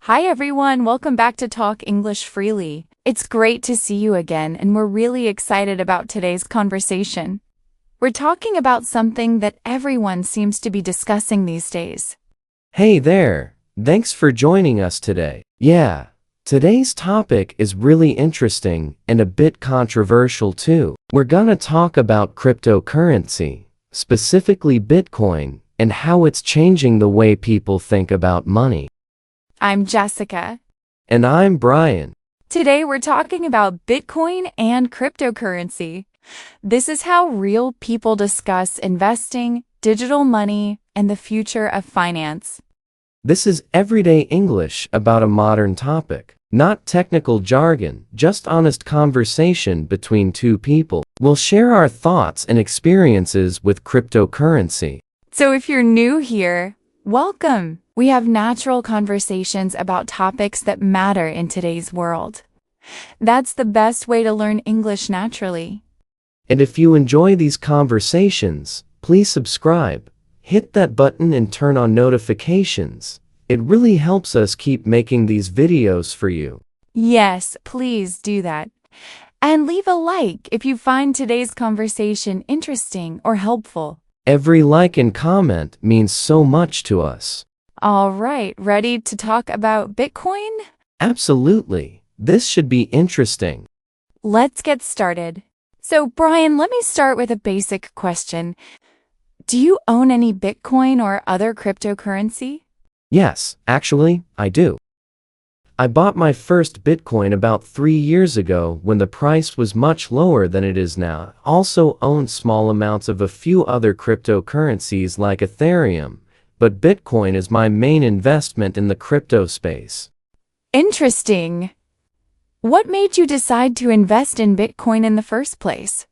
Hi everyone, welcome back to Talk English Freely. It's great to see you again, and we're really excited about today's conversation. We're talking about something that everyone seems to be discussing these days. Hey there, thanks for joining us today. Yeah, today's topic is really interesting and a bit controversial too. We're gonna talk about cryptocurrency, specifically Bitcoin, and how it's changing the way people think about money. I'm Jessica. And I'm Brian. Today we're talking about Bitcoin and cryptocurrency. This is how real people discuss investing, digital money, and the future of finance. This is everyday English about a modern topic. Not technical jargon, just honest conversation between two people. We'll share our thoughts and experiences with cryptocurrency. So if you're new here, welcome. We have natural conversations about topics that matter in today's world. That's the best way to learn English naturally. And if you enjoy these conversations, please subscribe, hit that button and turn on notifications. It really helps us keep making these videos for you. Yes, please do that. And leave a like if you find today's conversation interesting or helpful. Every like and comment means so much to us. All right, ready to talk about Bitcoin? Absolutely. This should be interesting. Let's get started. So, Brian, let me start with a basic question. Do you own any Bitcoin or other cryptocurrency? Yes, actually, I do. I bought my first Bitcoin about 3 years ago when the price was much lower than it is now. I also own small amounts of a few other cryptocurrencies like Ethereum, but Bitcoin is my main investment in the crypto space. Interesting. What made you decide to invest in Bitcoin in the first place?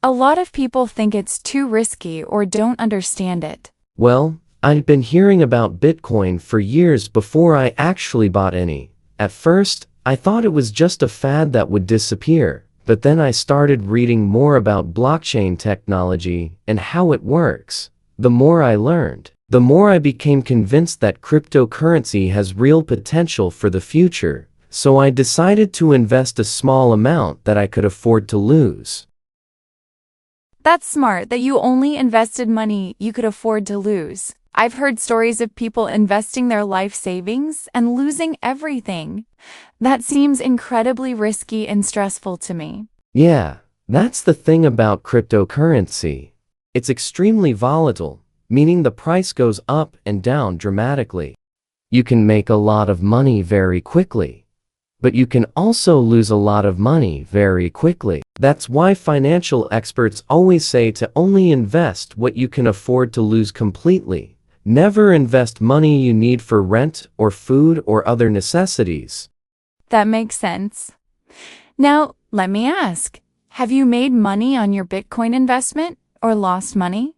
A lot of people think it's too risky or don't understand it. Well, I'd been hearing about Bitcoin for years before I actually bought any. At first, I thought it was just a fad that would disappear, but then I started reading more about blockchain technology and how it works. The more I learned, the more I became convinced that cryptocurrency has real potential for the future, so I decided to invest a small amount that I could afford to lose. That's smart that you only invested money you could afford to lose. I've heard stories of people investing their life savings and losing everything. That seems incredibly risky and stressful to me. Yeah, that's the thing about cryptocurrency. It's extremely volatile, meaning the price goes up and down dramatically. You can make a lot of money very quickly, but you can also lose a lot of money very quickly. That's why financial experts always say to only invest what you can afford to lose completely. Never invest money you need for rent or food or other necessities. That makes sense. Now, let me ask, have you made money on your Bitcoin investment or lost money?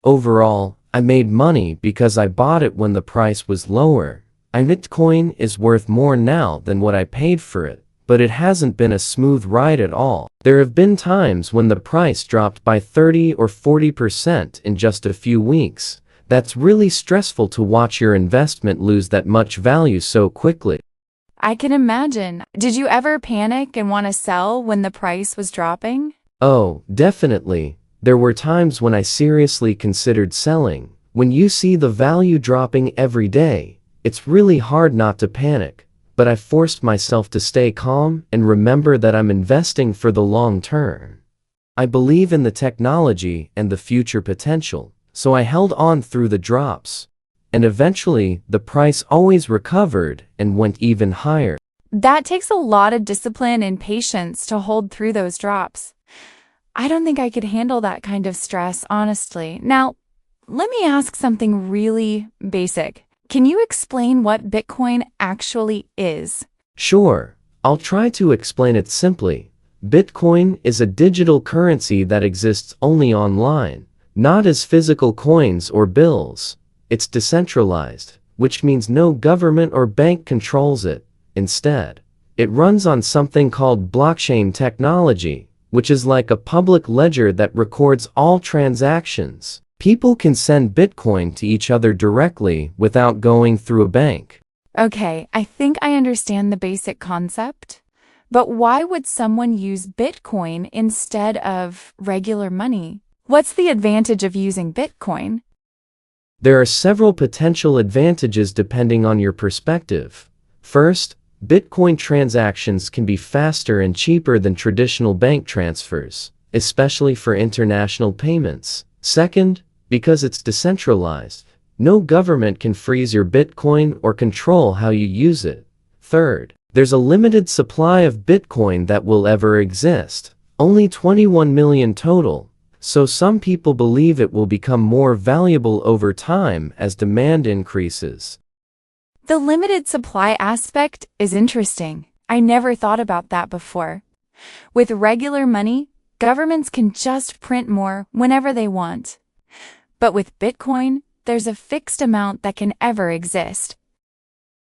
Overall, I made money because I bought it when the price was lower. Bitcoin is worth more now than what I paid for it, but it hasn't been a smooth ride at all. There have been times when the price dropped by 30 or 40% in just a few weeks. That's really stressful to watch your investment lose that much value so quickly. I can imagine. Did you ever panic and want to sell when the price was dropping? Oh, definitely. There were times when I seriously considered selling. When you see the value dropping every day, it's really hard not to panic, but I forced myself to stay calm and remember that I'm investing for the long term. I believe in the technology and the future potential, so I held on through the drops. And eventually, the price always recovered and went even higher. That takes a lot of discipline and patience to hold through those drops. I don't think I could handle that kind of stress, honestly. Now, let me ask something really basic. Can you explain what Bitcoin actually is? Sure, I'll try to explain it simply. Bitcoin is a digital currency that exists only online, not as physical coins or bills. It's decentralized, which means no government or bank controls it. Instead, it runs on something called blockchain technology, which is like a public ledger that records all transactions. People can send Bitcoin to each other directly without going through a bank. Okay, I think I understand the basic concept. But why would someone use Bitcoin instead of regular money? What's the advantage of using Bitcoin? There are several potential advantages depending on your perspective. First, Bitcoin transactions can be faster and cheaper than traditional bank transfers, especially for international payments. Second, because it's decentralized, no government can freeze your Bitcoin or control how you use it. Third, there's a limited supply of Bitcoin that will ever exist, only 21 million total. So some people believe it will become more valuable over time as demand increases. The limited supply aspect is interesting. I never thought about that before. With regular money, governments can just print more whenever they want. But with Bitcoin, there's a fixed amount that can ever exist.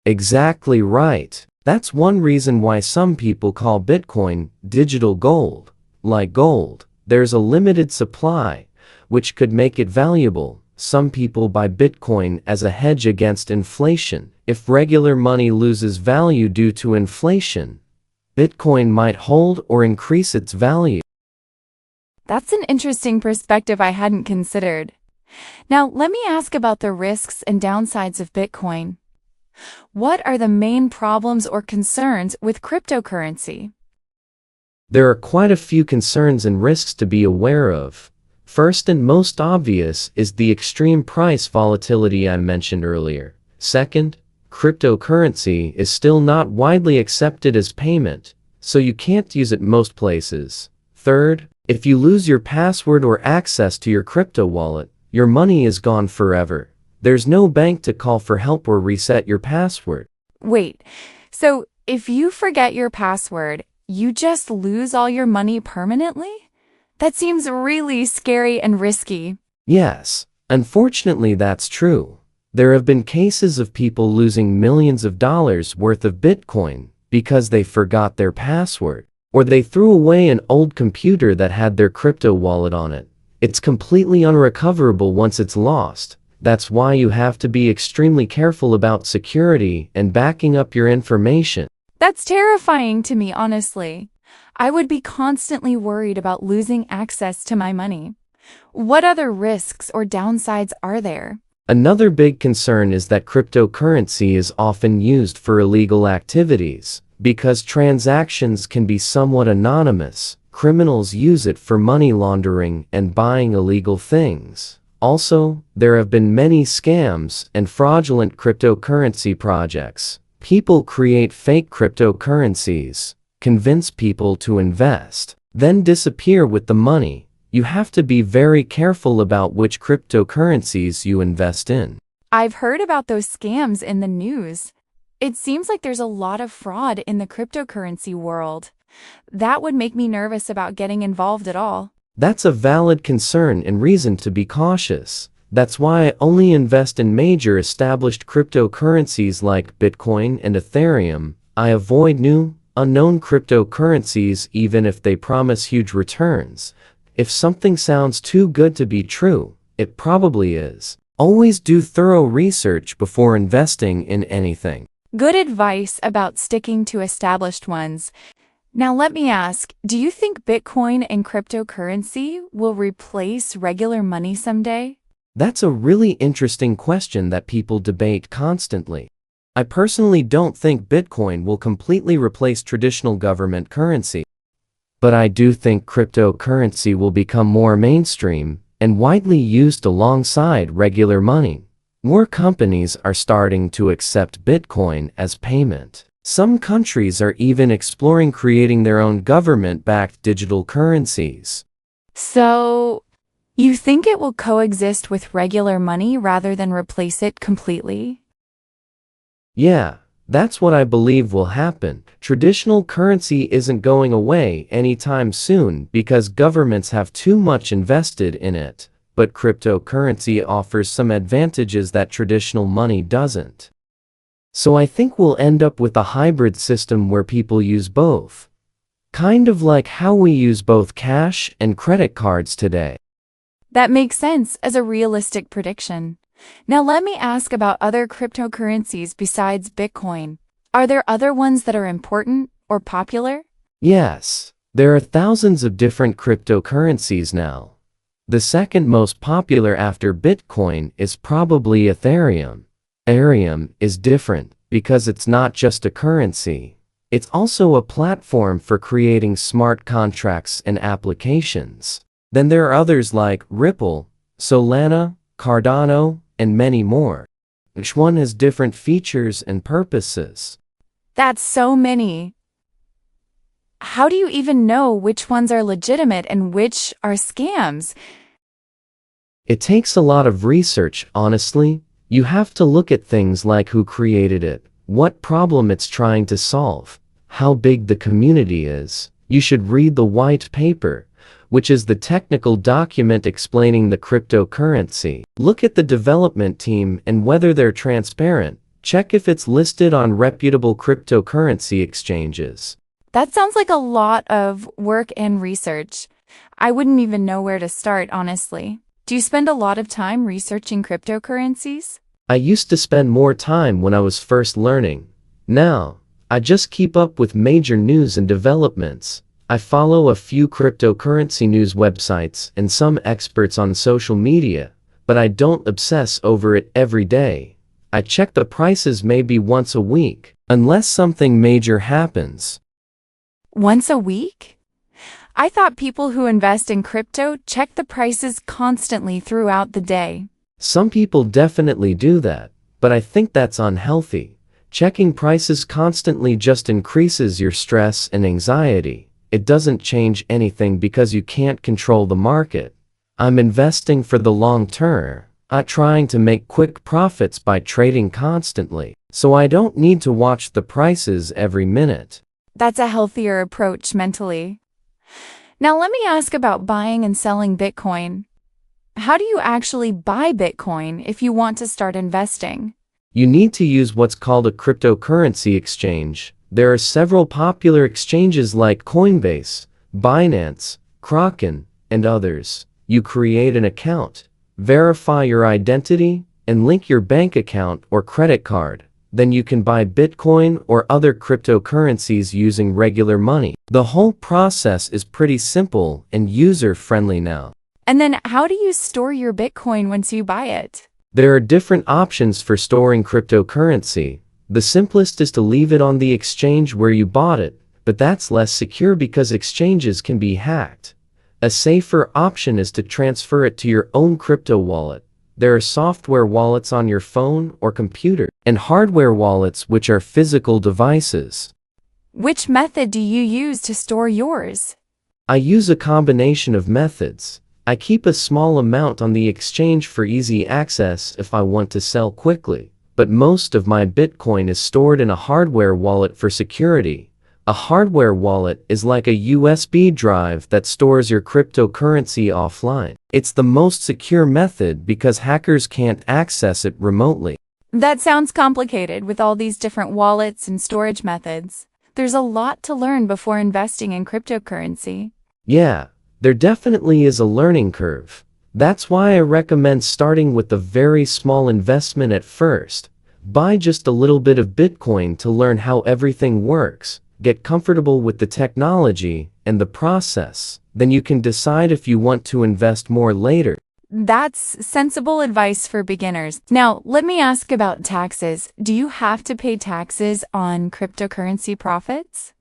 Exactly right. That's one reason why some people call Bitcoin digital gold. Like gold, there's a limited supply, which could make it valuable. Some people buy Bitcoin as a hedge against inflation. If regular money loses value due to inflation, Bitcoin might hold or increase its value. That's an interesting perspective I hadn't considered. Now, let me ask about the risks and downsides of Bitcoin. What are the main problems or concerns with cryptocurrency? There are quite a few concerns and risks to be aware of. First and most obvious is the extreme price volatility I mentioned earlier. Second, cryptocurrency is still not widely accepted as payment, so you can't use it most places. Third, if you lose your password or access to your crypto wallet, your money is gone forever. There's no bank to call for help or reset your password. Wait, so if you forget your password, you just lose all your money permanently? That seems really scary and risky. Yes, unfortunately that's true. There have been cases of people losing millions of dollars worth of Bitcoin because they forgot their password, or they threw away an old computer that had their crypto wallet on it. It's completely unrecoverable once it's lost. That's why you have to be extremely careful about security and backing up your information. That's terrifying to me, honestly. I would be constantly worried about losing access to my money. What other risks or downsides are there? Another big concern is that cryptocurrency is often used for illegal activities. Because transactions can be somewhat anonymous, criminals use it for money laundering and buying illegal things. Also, there have been many scams and fraudulent cryptocurrency projects. People create fake cryptocurrencies, convince people to invest, then disappear with the money. You have to be very careful about which cryptocurrencies you invest in. I've heard about those scams in the news. It seems like there's a lot of fraud in the cryptocurrency world. That would make me nervous about getting involved at all. That's a valid concern and reason to be cautious. That's why I only invest in major established cryptocurrencies like Bitcoin and Ethereum. I avoid new, unknown cryptocurrencies even if they promise huge returns. If something sounds too good to be true, it probably is. Always do thorough research before investing in anything. Good advice about sticking to established ones. Now let me ask, do you think Bitcoin and cryptocurrency will replace regular money someday? That's a really interesting question that people debate constantly. I personally don't think Bitcoin will completely replace traditional government currency. But I do think cryptocurrency will become more mainstream and widely used alongside regular money. More companies are starting to accept Bitcoin as payment. Some countries are even exploring creating their own government-backed digital currencies. So, you think it will coexist with regular money rather than replace it completely? Yeah, that's what I believe will happen. Traditional currency isn't going away anytime soon because governments have too much invested in it. But cryptocurrency offers some advantages that traditional money doesn't. So I think we'll end up with a hybrid system where people use both. Kind of like how we use both cash and credit cards today. That makes sense as a realistic prediction. Now let me ask about other cryptocurrencies besides Bitcoin. Are there other ones that are important or popular? Yes, there are thousands of different cryptocurrencies now. The second most popular after Bitcoin is probably Ethereum. Ethereum is different because it's not just a currency. It's also a platform for creating smart contracts and applications. Then there are others like Ripple, Solana, Cardano, and many more. Each one has different features and purposes. That's so many. How do you even know which ones are legitimate and which are scams? It takes a lot of research, honestly. You have to look at things like who created it, what problem it's trying to solve, how big the community is. You should read the white paper, which is the technical document explaining the cryptocurrency. Look at the development team and whether they're transparent. Check if it's listed on reputable cryptocurrency exchanges. That sounds like a lot of work and research. I wouldn't even know where to start, honestly. Do you spend a lot of time researching cryptocurrencies? I used to spend more time when I was first learning. Now, I just keep up with major news and developments. I follow a few cryptocurrency news websites and some experts on social media, but I don't obsess over it every day. I check the prices maybe once a week, unless something major happens. Once a week? I thought people who invest in crypto check the prices constantly throughout the day. Some people definitely do that, but I think that's unhealthy. Checking prices constantly just increases your stress and anxiety. It doesn't change anything because you can't control the market. I'm investing for the long term, not trying to make quick profits by trading constantly, so I don't need to watch the prices every minute. That's a healthier approach mentally. Now let me ask about buying and selling Bitcoin. How do you actually buy Bitcoin if you want to start investing? You need to use what's called a cryptocurrency exchange. There are several popular exchanges like Coinbase, Binance, Kraken, and others. You create an account, verify your identity, and link your bank account or credit card. Then you can buy Bitcoin or other cryptocurrencies using regular money. The whole process is pretty simple and user-friendly now. And then how do you store your Bitcoin once you buy it? There are different options for storing cryptocurrency. The simplest is to leave it on the exchange where you bought it, but that's less secure because exchanges can be hacked. A safer option is to transfer it to your own crypto wallet. There are software wallets on your phone or computer, and hardware wallets which are physical devices. Which method do you use to store yours? I use a combination of methods. I keep a small amount on the exchange for easy access if I want to sell quickly, but most of my Bitcoin is stored in a hardware wallet for security. A hardware wallet is like a USB drive that stores your cryptocurrency offline. It's the most secure method because hackers can't access it remotely. That sounds complicated with all these different wallets and storage methods. There's a lot to learn before investing in cryptocurrency. Yeah, there definitely is a learning curve. That's why I recommend starting with a very small investment at first. Buy just a little bit of Bitcoin to learn how everything works. Get comfortable with the technology and the process. Then you can decide if you want to invest more later. That's sensible advice for beginners. Now, let me ask about taxes. Do you have to pay taxes on cryptocurrency profits?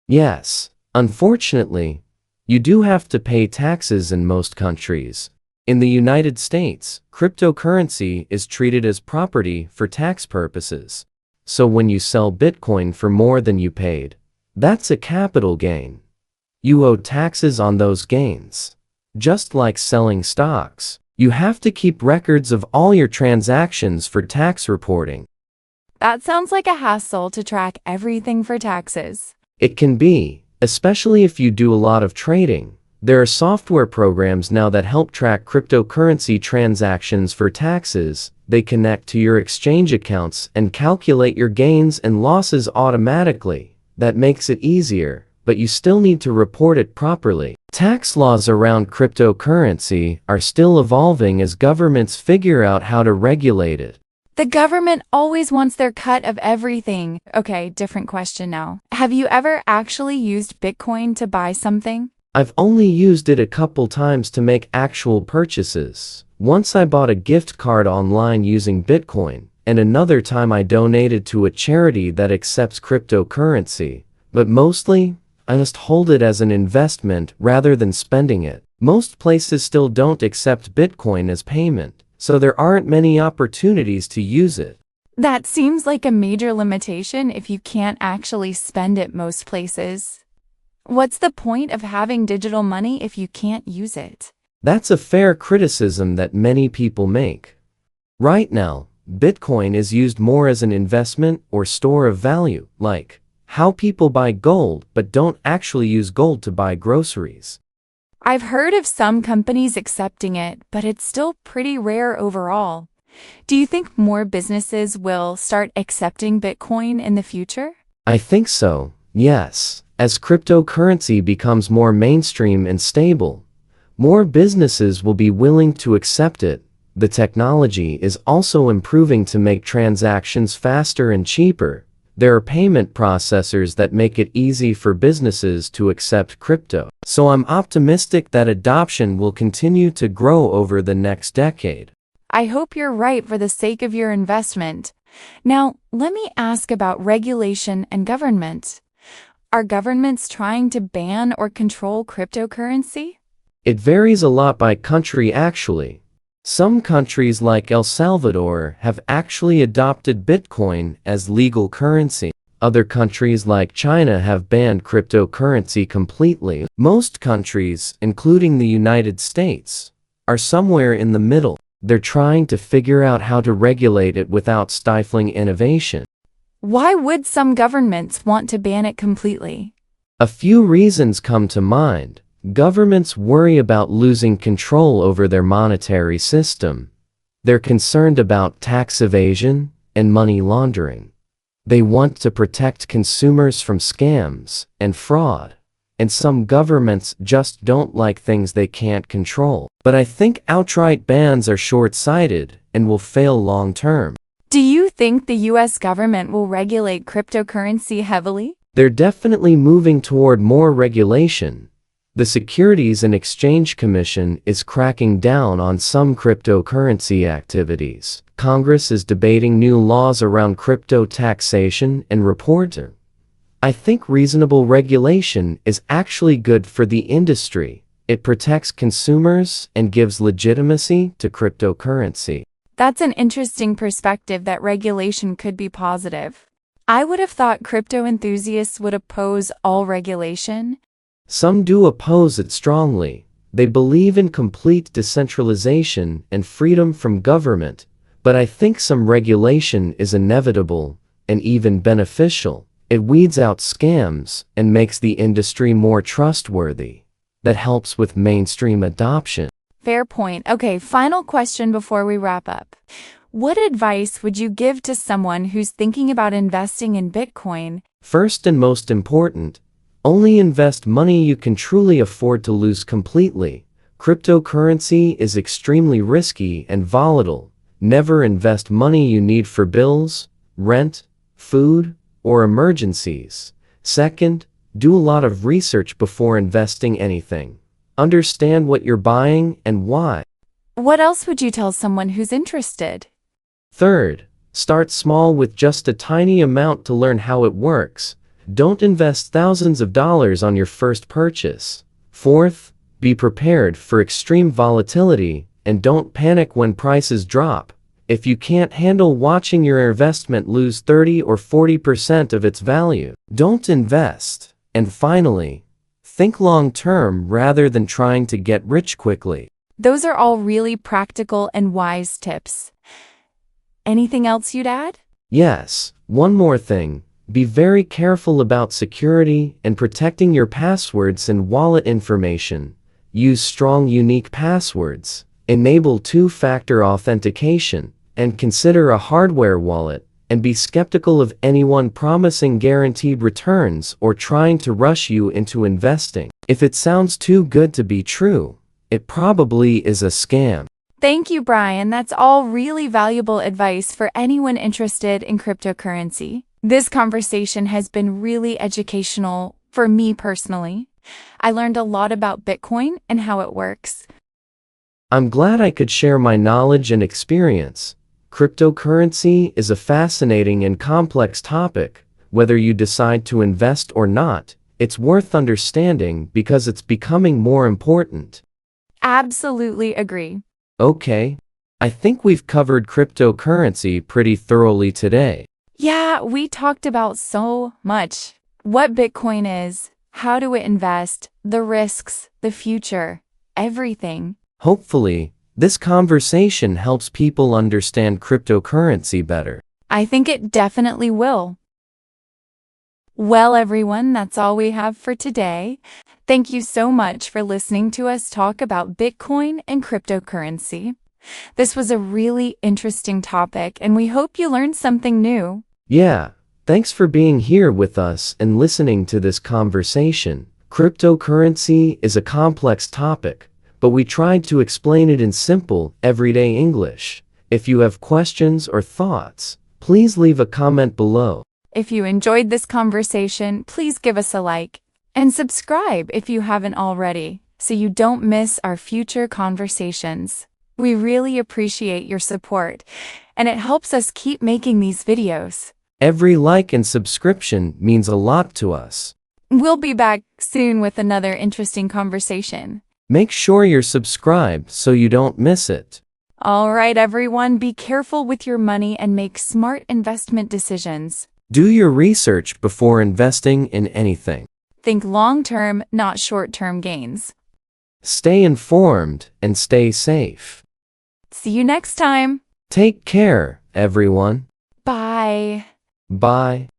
Yes, unfortunately, you do have to pay taxes in most countries. In the United States, cryptocurrency is treated as property for tax purposes. So when you sell Bitcoin for more than you paid, that's a capital gain. You owe taxes on those gains. Just like selling stocks, you have to keep records of all your transactions for tax reporting. That sounds like a hassle to track everything for taxes. It can be, especially if you do a lot of trading. There are software programs now that help track cryptocurrency transactions for taxes. They connect to your exchange accounts and calculate your gains and losses automatically. That makes it easier, but you still need to report it properly. Tax laws around cryptocurrency are still evolving as governments figure out how to regulate it. The government always wants their cut of everything. Okay, different question now. Have you ever actually used Bitcoin to buy something? I've only used it a couple times to make actual purchases. Once I bought a gift card online using Bitcoin, and another time I donated to a charity that accepts cryptocurrency. But mostly, I just hold it as an investment rather than spending it. Most places still don't accept Bitcoin as payment, so there aren't many opportunities to use it. That seems like a major limitation if you can't actually spend it most places. What's the point of having digital money if you can't use it? That's a fair criticism that many people make. Right now, Bitcoin is used more as an investment or store of value, like how people buy gold but don't actually use gold to buy groceries. I've heard of some companies accepting it, but it's still pretty rare overall. Do you think more businesses will start accepting Bitcoin in the future? I think so, yes. As cryptocurrency becomes more mainstream and stable, more businesses will be willing to accept it. The technology is also improving to make transactions faster and cheaper. There are payment processors that make it easy for businesses to accept crypto. So I'm optimistic that adoption will continue to grow over the next decade. I hope you're right for the sake of your investment. Now, let me ask about regulation and government. Are governments trying to ban or control cryptocurrency? It varies a lot by country actually. Some countries like El Salvador have actually adopted Bitcoin as legal currency. Other countries like China have banned cryptocurrency completely. Most countries, including the United States, are somewhere in the middle. They're trying to figure out how to regulate it without stifling innovation. Why would some governments want to ban it completely? A few reasons come to mind. Governments worry about losing control over their monetary system. They're concerned about tax evasion and money laundering. They want to protect consumers from scams and fraud. And some governments just don't like things they can't control. But I think outright bans are short-sighted and will fail long-term. Do you think the US government will regulate cryptocurrency heavily? They're definitely moving toward more regulation. The Securities and Exchange Commission is cracking down on some cryptocurrency activities. Congress is debating new laws around crypto taxation and reporting. I think reasonable regulation is actually good for the industry. It protects consumers and gives legitimacy to cryptocurrency. That's an interesting perspective that regulation could be positive. I would have thought crypto enthusiasts would oppose all regulation. Some do oppose it strongly. They believe in complete decentralization and freedom from government, but I think some regulation is inevitable and even beneficial. It weeds out scams and makes the industry more trustworthy. That helps with mainstream adoption. Fair point. Okay, final question before we wrap up. What advice would you give to someone who's thinking about investing in Bitcoin? First and most important, only invest money you can truly afford to lose completely. Cryptocurrency is extremely risky and volatile. Never invest money you need for bills, rent, food, or emergencies. Second, do a lot of research before investing anything. Understand what you're buying and why. What else would you tell someone who's interested? Third, start small with just a tiny amount to learn how it works. Don't invest thousands of dollars on your first purchase. Fourth, be prepared for extreme volatility and don't panic when prices drop. If you can't handle watching your investment lose 30 or 40% of its value, don't invest. And finally, think long-term rather than trying to get rich quickly. Those are all really practical and wise tips. Anything else you'd add? Yes, one more thing. Be very careful about security and protecting your passwords and wallet information. Use strong, unique passwords. Enable two-factor authentication, and consider a hardware wallet and be skeptical of anyone promising guaranteed returns or trying to rush you into investing. If it sounds too good to be true, it probably is a scam. Thank you, Brian. That's all really valuable advice for anyone interested in cryptocurrency. This conversation has been really educational for me personally. I learned a lot about Bitcoin and how it works. I'm glad I could share my knowledge and experience. Cryptocurrency is a fascinating and complex topic. Whether you decide to invest or not, it's worth understanding because it's becoming more important. Absolutely agree. Okay, I think we've covered cryptocurrency pretty thoroughly today. Yeah, we talked about so much. What Bitcoin is, how to invest, the risks, the future, everything. Hopefully, this conversation helps people understand cryptocurrency better. I think it definitely will. Well, everyone, that's all we have for today. Thank you so much for listening to us talk about Bitcoin and cryptocurrency. This was a really interesting topic, and we hope you learned something new. Yeah, thanks for being here with us and listening to this conversation. Cryptocurrency is a complex topic, but we tried to explain it in simple, everyday English. If you have questions or thoughts, please leave a comment below. If you enjoyed this conversation, please give us a like and subscribe if you haven't already, so you don't miss our future conversations. We really appreciate your support, and it helps us keep making these videos. Every like and subscription means a lot to us. We'll be back soon with another interesting conversation. Make sure you're subscribed so you don't miss it. All right, everyone, be careful with your money and make smart investment decisions. Do your research before investing in anything. Think long-term, not short-term gains. Stay informed and stay safe. See you next time. Take care, everyone. Bye. Bye.